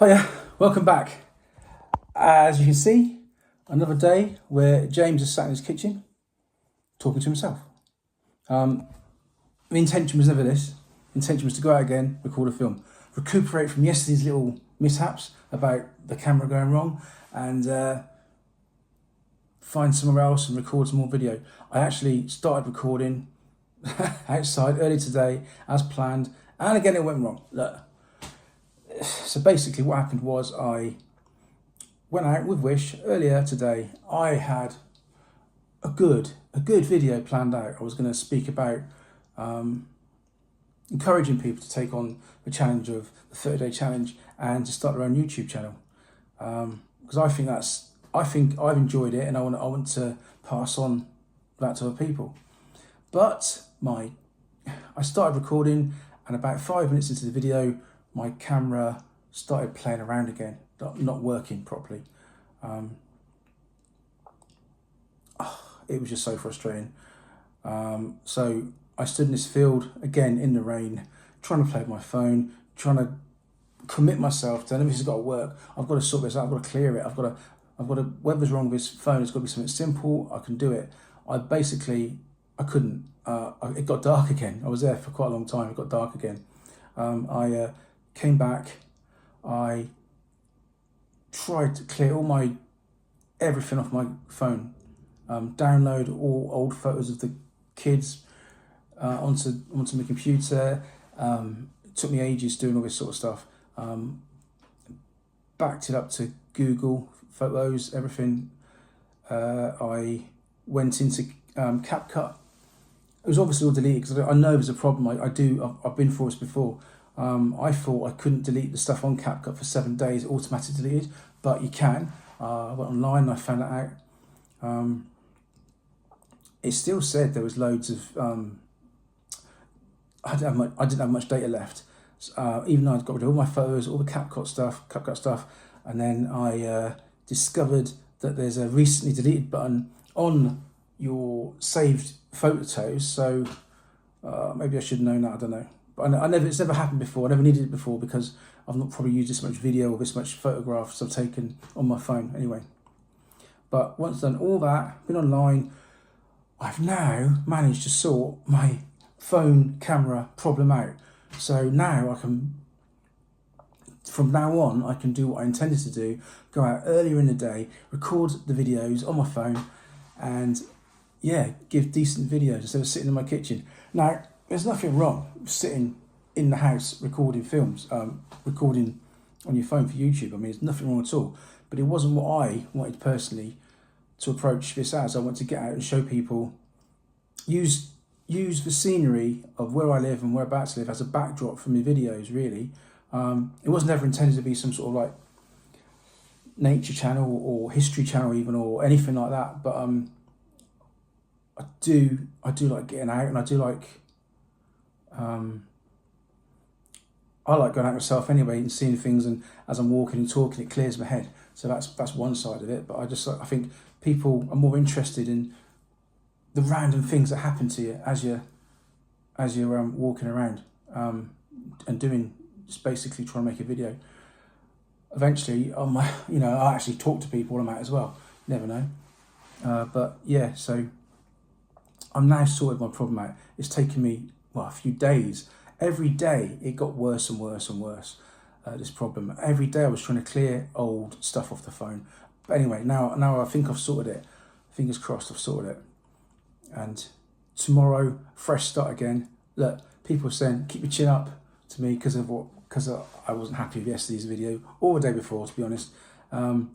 Hiya, welcome back. As you can see, another day where James is sat in his kitchen talking to himself. The intention was never this. The intention was to go out again, record a film, recuperate from yesterday's little mishaps about the camera going wrong, and find somewhere else and record some more video. I actually started recording outside early today as planned, and again it went wrong. Look. So basically what happened was I went out with Wish earlier today. I had a good video planned out. I was going to speak about encouraging people to take on the challenge of the 30-day challenge and to start their own YouTube channel. Because I think I've enjoyed it and I want to pass on that to other people. But I started recording, and about 5 minutes into the video, my camera started playing around again, not working properly. It was just so frustrating. So I stood in this field again in the rain, trying to play with my phone, trying to commit myself to, this has got to work. I've got to sort this out. I've got to clear it. I've got to, whatever's wrong with this phone, it's got to be something simple. I can do it. I couldn't. It got dark again. I was there for quite a long time. It got dark again. I came back. I tried to clear everything off my phone, download all old photos of the kids onto my computer. It took me ages doing all this sort of stuff. Backed it up to Google Photos, everything. I went into CapCut. It was obviously all deleted because I know there's a problem. I've been through this before. I thought I couldn't delete the stuff on CapCut for 7 days, automatically deleted, but you can. I went online and I found that out. It still said there was loads of, I didn't have much data left. Even though I'd got rid of all my photos, all the CapCut stuff, and then I discovered that there's a recently deleted button on your saved photos. So maybe I should have known that, I don't know. But it's never happened before. I never needed it before because I've not probably used this much video or this much photographs I've taken on my phone anyway. But once done all that, been online, I've now managed to sort my phone camera problem out. So now from now on, I can do what I intended to do, go out earlier in the day, record the videos on my phone, and give decent videos instead of sitting in my kitchen. Now, there's nothing wrong with sitting in the house recording films, recording on your phone for YouTube. There's nothing wrong at all. But it wasn't what I wanted personally to approach this as. I want to get out and show people, use the scenery of where I live and whereabouts I live as a backdrop for my videos, really. It wasn't ever intended to be some sort of like nature channel or history channel even, or anything like that. But I do like getting out, and I do like, I like going out myself anyway and seeing things, and as I'm walking and talking, it clears my head. So that's one side of it. But I think people are more interested in the random things that happen to you as you're walking around and doing, just basically trying to make a video. Eventually, I actually talk to people on that as well. You never know. But yeah, so I'm now sorted my problem out. It's taken me a few days. Every day it got worse and worse and worse. This problem. Every day I was trying to clear old stuff off the phone. But anyway, now I think I've sorted it. Fingers crossed, I've sorted it. And tomorrow, fresh start again. Look, people are saying keep your chin up to me because I wasn't happy with yesterday's video or the day before, to be honest. And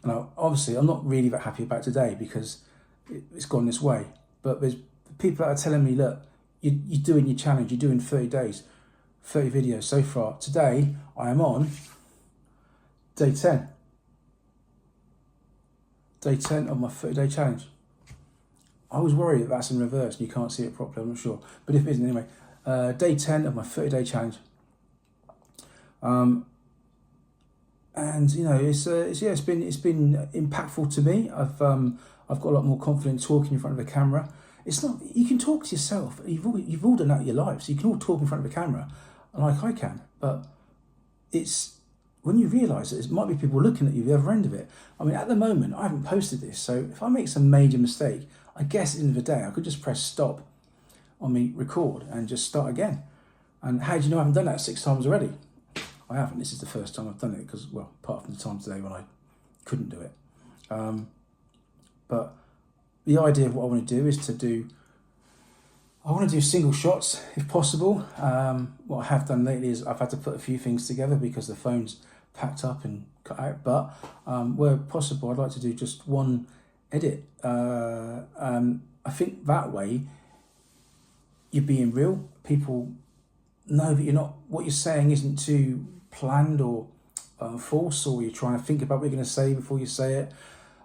obviously I'm not really that happy about today because it's gone this way. But there's people that are telling me, look, you're doing your challenge, you're doing 30 days, 30 videos so far. Today, I am on day 10. Day 10 of my 30-day challenge. I was worried that that's in reverse and you can't see it properly, I'm not sure. But if it isn't, anyway, day 10 of my 30-day challenge. And it's been impactful to me. I've got a lot more confidence talking in front of a camera. It's not, you can talk to yourself. You've all done that in your life, so you can all talk in front of a camera, like I can. But it's when you realise that it might be people looking at you the other end of it. I mean, at the moment, I haven't posted this, so if I make some major mistake, I guess at the end of the day, I could just press stop on me record and just start again. And how do you know I haven't done that 6 times already? I haven't. This is the first time I've done it because, well, apart from the time today when I couldn't do it. But the idea of what I want to do is I want to do single shots if possible. What I have done lately is I've had to put a few things together because the phone's packed up and cut out. But where possible, I'd like to do just one edit. I think that way you're being real. People know that what you're saying isn't too planned or false, or you're trying to think about what you're going to say before you say it.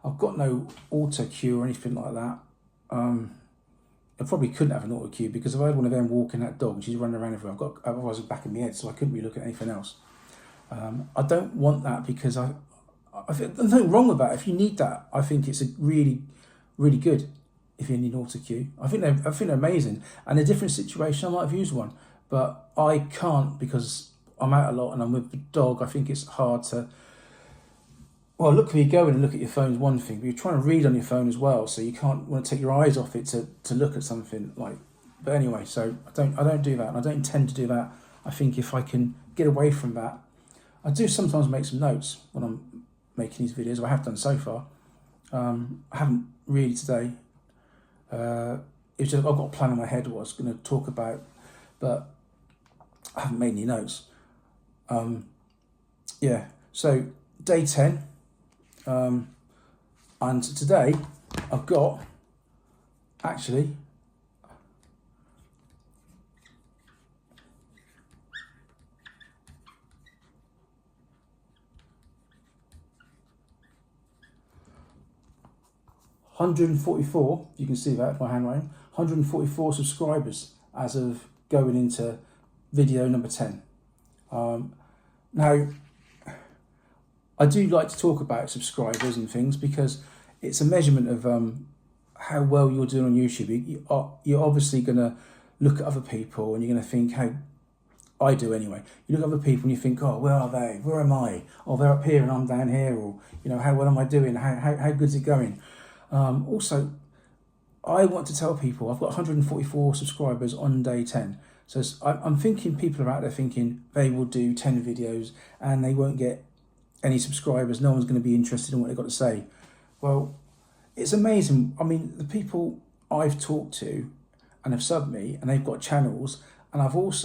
I've got no auto cue or anything like that. I probably couldn't have an auto cue because if I had one of them walking that dog and she's running around everywhere, otherwise it's back in my head, so I couldn't really look at anything else. I don't want that because I think there's nothing wrong with that. If you need that, I think it's a really, really good. If you need an auto cue, I think they're amazing. And in a different situation, I might have used one, but I can't because I'm out a lot and I'm with the dog. I think it's hard to. Well, look where you're going and look at your phone is one thing, but you're trying to read on your phone as well, so you can't want to take your eyes off it to look at something like. But anyway, so I don't do that, and I don't intend to do that. I think if I can get away from that, I do sometimes make some notes when I'm making these videos. I have done so far. I haven't really today. It's just I've got a plan in my head what I was going to talk about, but I haven't made any notes. Yeah, so day 10. And today I've got actually $144, you can see that with my handwriting, 144 subscribers as of going into video number 10. Now, I do like to talk about subscribers and things because it's a measurement of how well you're doing on YouTube. You're obviously going to look at other people and you're going to think how I do anyway. You look at other people and you think, oh, where are they? Where am I? Oh, they're up here and I'm down here. Or, how well am I doing? How good's it going? Also, I want to tell people I've got 144 subscribers on day 10. So I'm thinking people are out there thinking they will do 10 videos and they won't get any subscribers. No one's going to be interested in what they've got to say. Well, it's amazing. I mean, the people I've talked to and have subbed me and they've got channels, and I think it's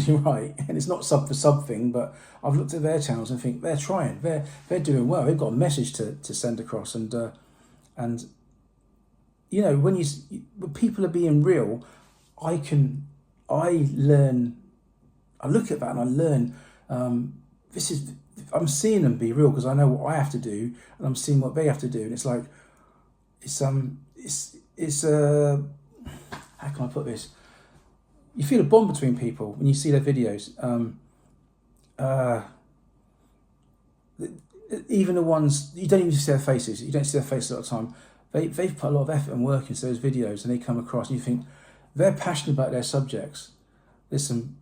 only right, and it's not sub for sub thing, but I've looked at their channels and think they're trying, they're doing well, they've got a message to send across, and when people are being real, I look at that and I learn. I'm seeing them be real because I know what I have to do, and I'm seeing what they have to do, and it's like, how can I put this? You feel a bond between people when you see their videos. Even the ones you don't even see their faces. You don't see their faces all the time. They've put a lot of effort and work into those videos, and they come across, and you think they're passionate about their subjects. There's some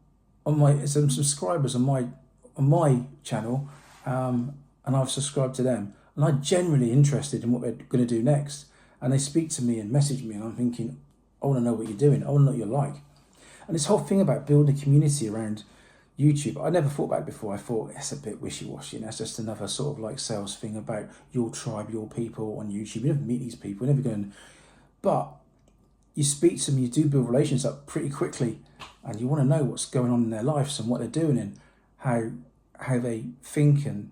subscribers on my channel, and I've subscribed to them, and I'm generally interested in what they're going to do next, and they speak to me and message me, and I'm thinking, I want to know what you're doing, I want to know what you're like. And this whole thing about building a community around YouTube, I never thought about it before. I thought it's a bit wishy-washy, and that's just another sort of like sales thing about your tribe, your people on YouTube. You never meet these people, you're never going, but you speak to them, you do build relations up pretty quickly, and you want to know what's going on in their lives and what they're doing and how they think. And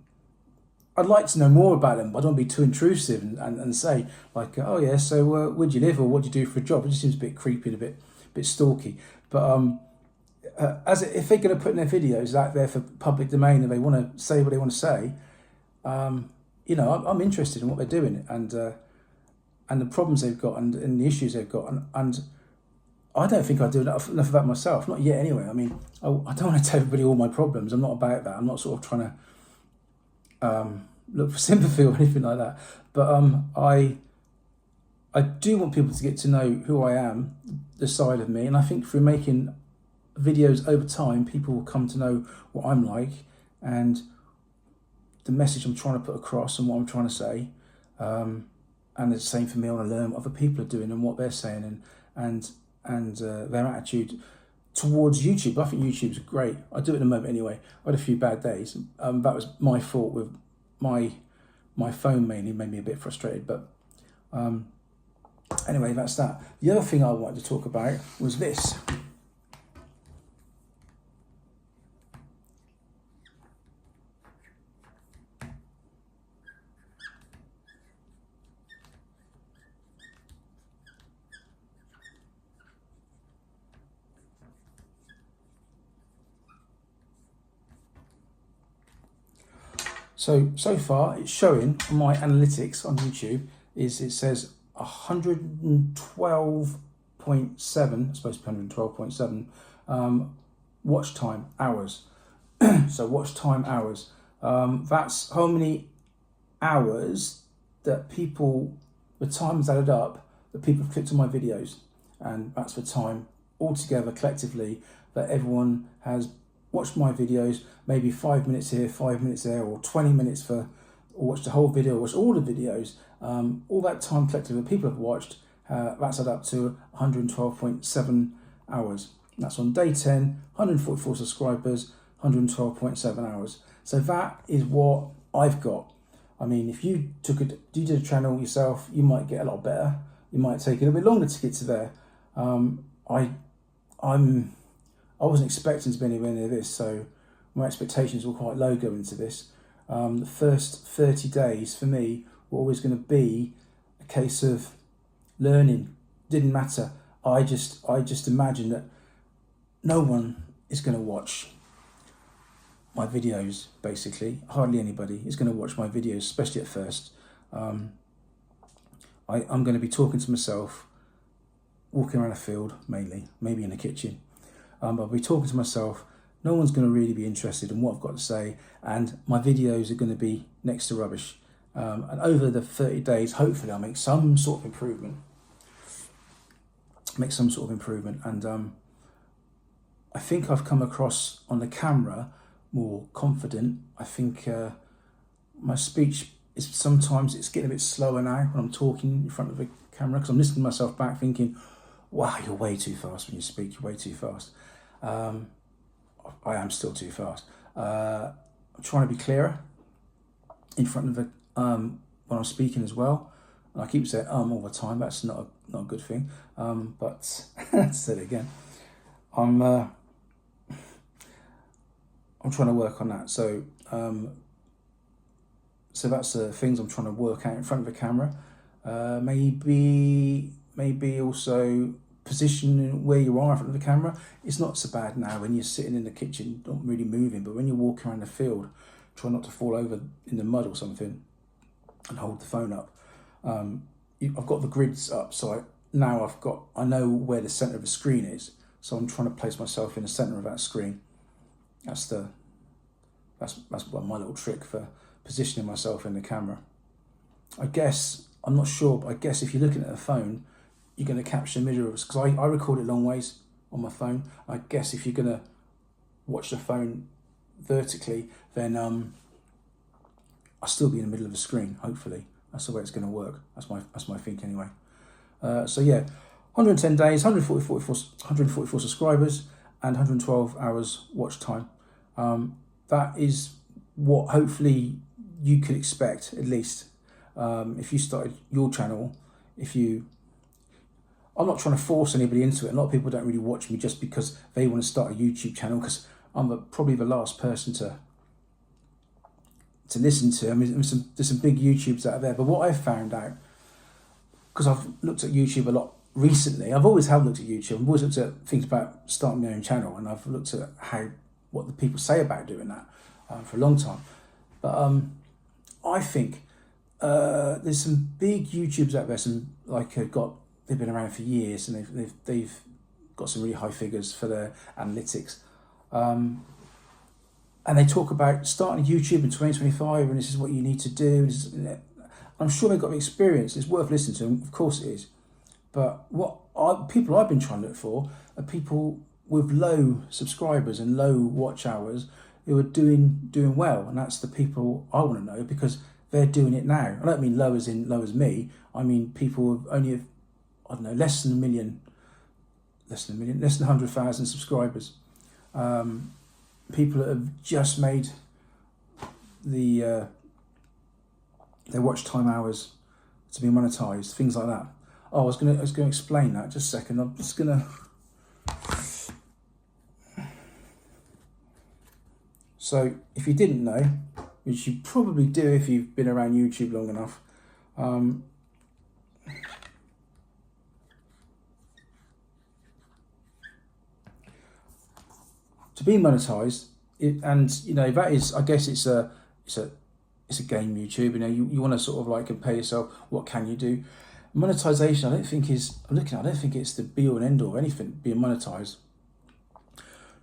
I'd like to know more about them, but I don't want to be too intrusive and say like, oh yeah, so where do you live or what do you do for a job? It just seems a bit creepy and a bit stalky. But if they're going to put in their videos out there for public domain and they want to say what they want to say, I'm interested in what they're doing and the problems they've got and the issues they've got, and I don't think I do enough of that myself, not yet anyway. I mean, I don't want to tell everybody all my problems. I'm not about that. I'm not sort of trying to look for sympathy or anything like that. But I do want people to get to know who I am, the side of me, and I think through making videos over time, people will come to know what I'm like and the message I'm trying to put across and what I'm trying to say. And it's the same for me. I want to learn what other people are doing and what they're saying and their attitude towards YouTube. I think YouTube's great. I do it at the moment anyway. I had a few bad days. That was my fault with my phone mainly, made me a bit frustrated. But anyway, that's that. The other thing I wanted to talk about was this. So far, it's showing on my analytics on YouTube it says 112.7, it's supposed to be 112.7 watch time hours. So watch time hours. That's how many hours that people, the time is added up that people have clicked on my videos, and that's the time altogether collectively that everyone has watched my videos, maybe 5 minutes here, 5 minutes there, or 20 minutes or watched the whole video, watched all the videos. All that time collectively that people have watched, that's added up to 112.7 hours. And that's on day 10, 144 subscribers, 112.7 hours. So that is what I've got. I mean, if you did a channel yourself, you might get a lot better. You might take it a bit longer to get to there. I wasn't expecting to be anywhere near this, so my expectations were quite low going into this. The first 30 days for me were always going to be a case of learning. Didn't matter. I just imagined that no one is going to watch my videos, basically. Hardly anybody is going to watch my videos, especially at first. I'm going to be talking to myself, walking around a field mainly, maybe in the kitchen. I'll be talking to myself. No one's going to really be interested in what I've got to say, and my videos are going to be next to rubbish. And over the 30 days, hopefully I'll make some sort of improvement. And I think I've come across on the camera more confident. I think my speech is sometimes it's getting a bit slower now when I'm talking in front of the camera, because I'm listening to myself back thinking, wow, you're way too fast when you speak, you're way too fast. I am still too fast. I'm trying to be clearer in front of the when I'm speaking as well. And I keep saying all the time. That's not a good thing. But I said it again. I'm trying to work on that. So that's the things I'm trying to work out in front of the camera. Maybe also position where you are in front of the camera. It's not so bad now when you're sitting in the kitchen, not really moving, but when you're walking around the field, try not to fall over in the mud or something and hold the phone up. I've got the grids up, so I know where the center of the screen is, so I'm trying to place myself in the center of that screen. That's my little trick for positioning myself in the camera. I guess, I'm not sure, but I guess if you're looking at a phone, you're going to capture the middle of it, because I record it long ways on my phone. I guess if you're going to watch the phone vertically, then I'll still be in the middle of the screen, hopefully. That's the way it's going to work. That's my think anyway. So yeah, 110 days, 144 subscribers, and 112 hours watch time. That is what hopefully you could expect, at least. If you started your channel, I'm not trying to force anybody into it. A lot of people don't really watch me just because they want to start a YouTube channel, because I'm probably the last person to listen to. I mean, there's some big YouTubers out there, but what I've found out, because I've looked at YouTube a lot recently, I've always looked at YouTube, I've always looked at things about starting my own channel, and I've looked at what the people say about doing that for a long time. But I think there's some big YouTubers out there, they've been around for years, and they've got some really high figures for their analytics. And they talk about starting YouTube in 2025, and this is what you need to do. I'm sure they've got the experience. It's worth listening to them, of course it is. But people I've been trying to look for are people with low subscribers and low watch hours who are doing well, and that's the people I want to know, because they're doing it now. I don't mean low as me. I mean people with only, I don't know, less than 100,000 subscribers. People that have just made their watch time hours to be monetized, things like that. Oh, I was gonna explain that. Just a second. I'm just gonna. So, if you didn't know, which you probably do if you've been around YouTube long enough, to be monetized, and that is, I guess it's a game YouTube. You want to sort of like compare yourself. What can you do? Monetization, I don't think it's the be all and end all of anything being monetized.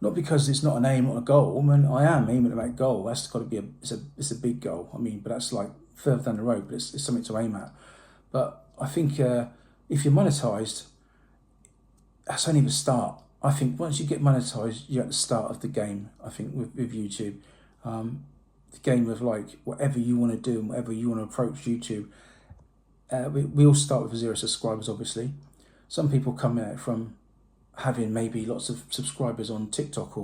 Not because it's not an aim or a goal. I mean, I am aiming at that goal. That's got to be it's a big goal. I mean, but that's like further down the road. But it's something to aim at. But I think if you're monetized, that's only the start. I think once you get monetized, you're at the start of the game. I think with YouTube, the game of like whatever you want to do and whatever you want to approach YouTube. We all start with 0 subscribers, obviously. Some people come out from having maybe lots of subscribers on TikTok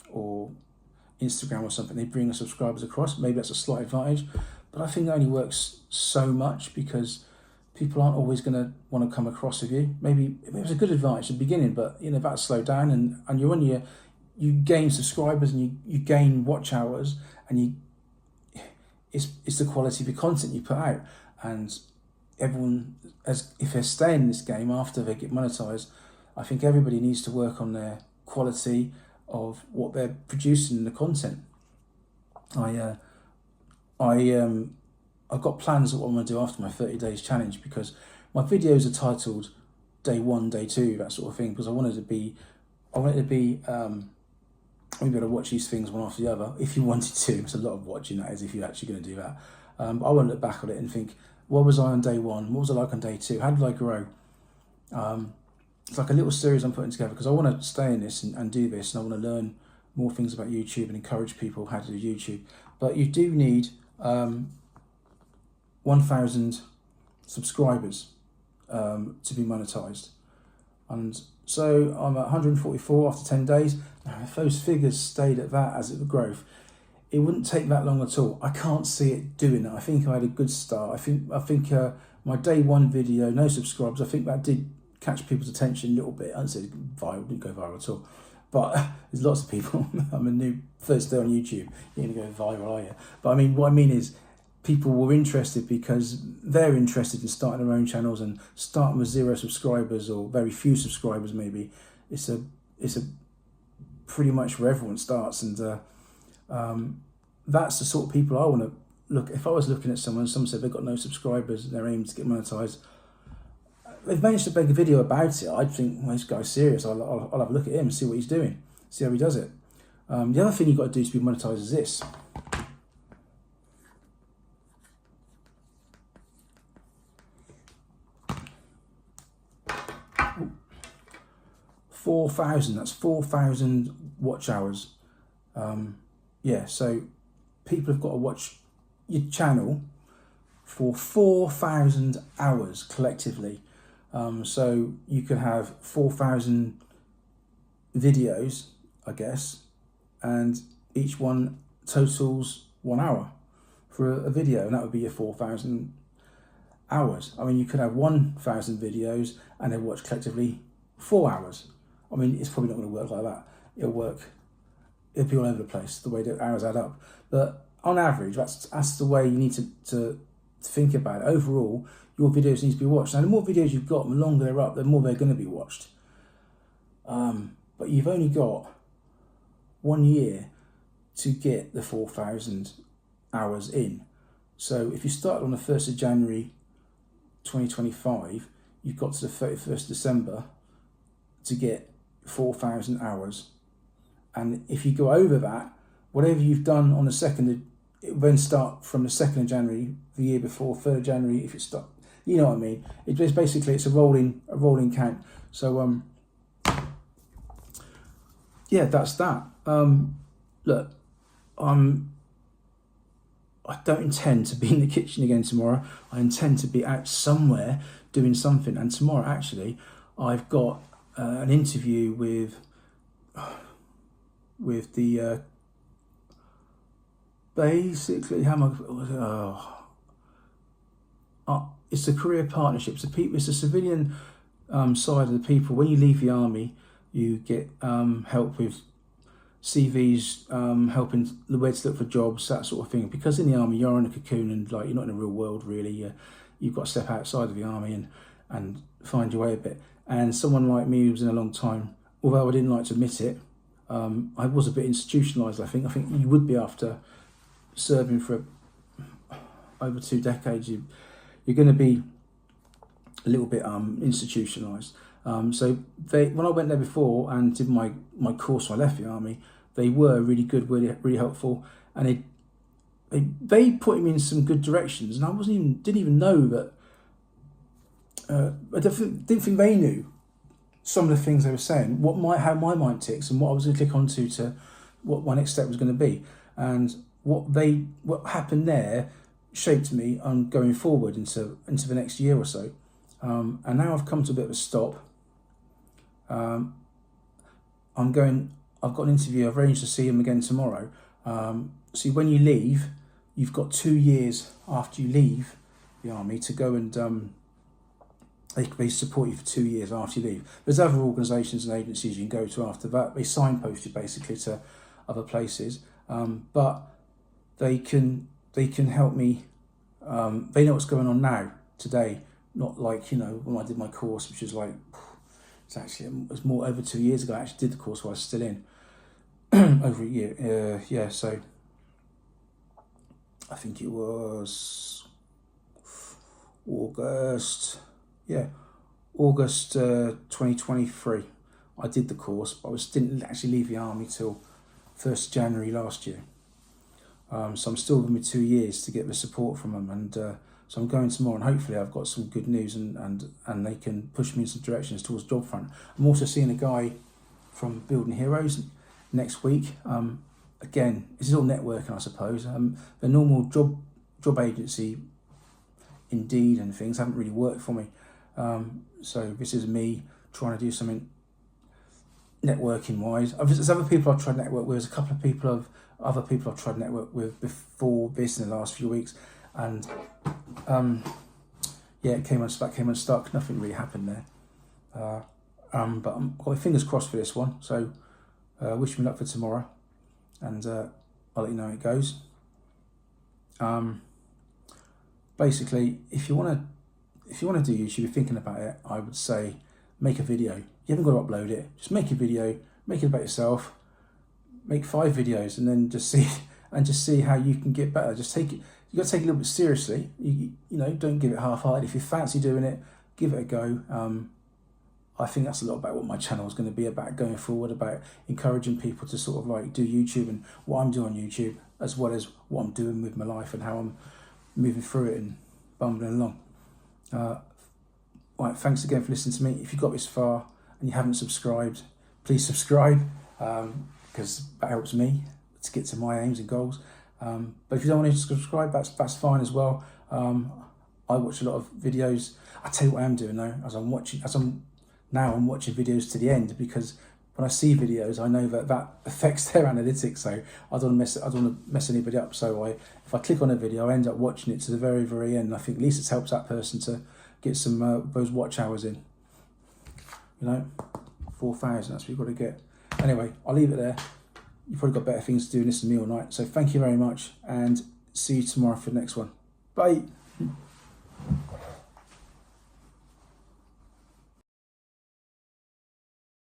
or Instagram or something. They bring the subscribers across. Maybe that's a slight advantage, but I think it only works so much because people aren't always going to want to come across with you. Maybe it was a good advantage at the beginning, but that'll slow down, and you're on you gain subscribers and you gain watch hours, and it's the quality of the content you put out. And everyone, if they're staying in this game after they get monetized, I think everybody needs to work on their quality of what they're producing in the content. I've got plans of what I'm going to do after my 30 days challenge, because my videos are titled day 1, day 2, that sort of thing, because I wanted to be maybe able to watch these things one after the other if you wanted to. It's a lot of watching, that is, if you're actually going to do that. But I want to look back on it and think, what was I on day 1? What was I like on day 2? How did I grow? It's like a little series I'm putting together because I want to stay in this and do this, and I want to learn more things about YouTube and encourage people how to do YouTube. But you do need 1,000 subscribers to be monetized. And so I'm at 144 after 10 days. Now, if those figures stayed at that as it growth, it wouldn't take that long at all. I can't see it doing that. I think I had a good start. I think my day 1 video, no subscribers, I think that did catch people's attention a little bit. I didn't say viral, didn't go viral at all. But there's lots of people. I'm a new first day on YouTube. You're going to go viral, are you? But I mean, what I mean is, people were interested because they're interested in starting their own channels and starting with 0 subscribers or very few subscribers. Maybe it's a pretty much where everyone starts, and that's the sort of people I want to look. If I was looking at someone said they've got no subscribers and they're aiming to get monetized, they've managed to make a video about it, I'd think, well, this guy's serious. I'll have a look at him and see what he's doing, see how he does it. The other thing you've got to do to be monetized is this. 4,000, that's 4,000 watch hours. So people have got to watch your channel for 4,000 hours collectively. So you could have 4,000 videos, I guess, and each one totals 1 hour for a video, and that would be your 4,000 hours. I mean, you could have 1,000 videos and they watch collectively 4 hours. I mean, it's probably not going to work like that. It'll be all over the place, the way the hours add up. But on average, that's the way you need to think about it. Overall, your videos need to be watched. Now, the more videos you've got, the longer they're up, the more they're going to be watched. But you've only got 1 year to get the 4,000 hours in. So if you start on the 1st of January 2025, you've got to the 31st of December to get 4,000 hours. And if you go over that, whatever you've done on the 2nd, it will then start from the 2nd of January, the year before, 3rd of January, if it stopped. You know what I mean? It's basically, it's a rolling count. So, that's that. Look, I don't intend to be in the kitchen again tomorrow. I intend to be out somewhere doing something. And tomorrow, actually, I've got an interview with the basically how am I? It's the career partnerships. The people, it's the civilian side of the people. When you leave the army, you get help with CVs, helping the weds look for jobs, that sort of thing. Because in the army, you're in a cocoon and like you're not in the real world really. You've got to step outside of the army and find your way a bit. And someone like me who was in a long time, although I didn't like to admit it, I was a bit institutionalised. I think you would be after serving for over 2 decades. You're going to be a little bit institutionalised. So when I went there before and did my course when I left the army, they were really good, really helpful, and they put me in some good directions. And I didn't even know that. I didn't think they knew some of the things they were saying, how my mind ticks, and what I was going to click onto to what my next step was going to be, and what happened there shaped me on going forward into the next year or so. And now I've come to a bit of a stop. I've got an interview. I've arranged to see him again tomorrow. See, when you leave, you've got 2 years after you leave the army to go and they support you for 2 years after you leave. There's other organisations and agencies you can go to after that. They signpost you basically to other places, but they can help me. They know what's going on now, today. Not like, when I did my course, which was like, it was more over 2 years ago. I actually did the course while I was still in. Over a year. So I think it was August 2023. I did the course, but I didn't actually leave the army till 1st January last year. So I'm still with me 2 years to get the support from them, and so I'm going tomorrow, and hopefully I've got some good news, and they can push me in some directions towards job front. I'm also seeing a guy from Building Heroes next week. Again, this is all networking, I suppose. The normal job agency, Indeed and things, haven't really worked for me. So this is me trying to do something networking wise. There's other people I've tried to network with. There's a couple of other people I've tried to network with before this in the last few weeks, and that came unstuck. Nothing really happened there. But I've got my fingers crossed for this one. So wish me luck for tomorrow, and I'll let you know how it goes. Basically, if you want to do YouTube, you're thinking about it, I would say make a video. You haven't got to upload it. Just make a video, make it about yourself. Make 5 videos, and then just see how you can get better. Just take it. You got to take it a little bit seriously. You don't give it half-hearted. If you fancy doing it, give it a go. I think that's a lot about what my channel is going to be about going forward, about encouraging people to sort of like do YouTube and what I'm doing on YouTube, as well as what I'm doing with my life and how I'm moving through it and bumbling along. Right, thanks again for listening to me. If you got this far and you haven't subscribed, please subscribe, because that helps me to get to my aims and goals. But if you don't want to subscribe, that's fine as well. I watch a lot of videos. I tell you what I'm doing though, I'm watching videos to the end, because when I see videos, I know that affects their analytics. So I don't want to mess anybody up. So if I click on a video, I end up watching it to the very, very end. I think at least it helps that person to get some those watch hours in. 4,000. That's what you've got to get. Anyway, I'll leave it there. You've probably got better things to do than listen to me all night. So thank you very much, and see you tomorrow for the next one. Bye.